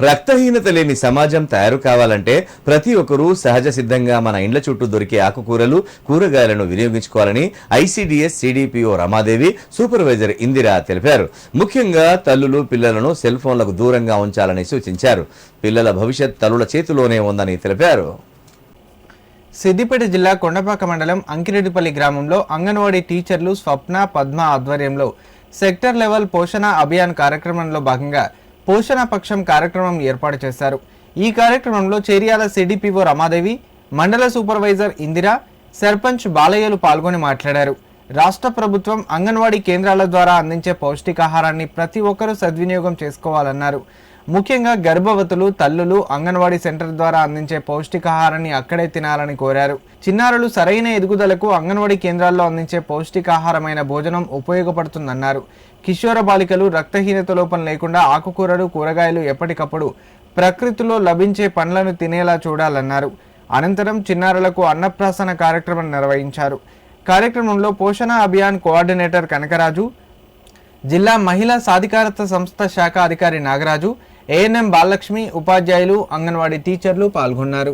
రక్తహీనత లేని సమాజం తయారు కావాలంటే ప్రతి ఒక్కరూ సహజ సిద్ధంగా మన ఇండ్ల చుట్టూ దొరికే ఆకుకూరలు కూరగాయలను వినియోగించుకోవాలని ICDS CDPO Ramadevi supervisor Indira తెలిపారు. ముఖ్యంగా తల్లులు పిల్లలను సెల్ ఫోన్లకు దూరంగా ఉంచాలని సూచించారు. పిల్లల భవిష్యత్ తల్లుల చేతిలోనే ఉందని తెలిపారు. సిద్దిపేట జిల్లా కొండపాక మండలం అంకిరెడ్డిపల్లి గ్రామంలో అంగన్వాడీ టీచర్లు స్వప్న పద్మ ఆధ్వర్యంలో సెక్టర్ లెవెల్ పోషణ అభియాన్ కార్యక్రమంలో భాగంగా పోషణ పక్షం కార్యక్రమం ఏర్పాటు చేశారు. ఈ కార్యక్రమంలో చేర్యాల సిడిపిఓ రమాదేవి, మండల సూపర్వైజర్ ఇందిరా, సర్పంచ్ బాలయ్యలు పాల్గొని మాట్లాడారు. రాష్ట్ర ప్రభుత్వం అంగన్వాడీ కేంద్రాల ద్వారా అందించే పౌష్టికాహారాన్ని ప్రతి ఒక్కరూ సద్వినియోగం చేసుకోవాలన్నారు. ముఖ్యంగా గర్భవతులు, తల్లులు అంగన్వాడీ సెంటర్ ద్వారా అందించే పౌష్టికాహారాన్ని అక్కడే తినాలని కోరారు. చిన్నారులు సరైన ఎదుగుదలకు అంగన్వాడీ కేంద్రాల్లో అందించే పౌష్టికాహారమైన భోజనం ఉపయోగపడుతుందన్నారు. కిషోర బాలికలు రక్తహీనత లోపం లేకుండా ఆకుకూరలు, కూరగాయలు ఎప్పటికప్పుడు ప్రకృతిలో లభించే పండ్లను తినేలా చూడాలన్నారు. అనంతరం చిన్నారులకు అన్నప్రాసన కార్యక్రమం నిర్వహించారు. కార్యక్రమంలో పోషణ అభియాన్ కోఆర్డినేటర్ కనకరాజు, జిల్లా మహిళా సాధికారత సంస్థ శాఖ అధికారి నాగరాజు, ఏఎన్ఎం బాలలక్ష్మి, ఉపాధ్యాయులు, అంగన్వాడీ టీచర్లు పాల్గొన్నారు.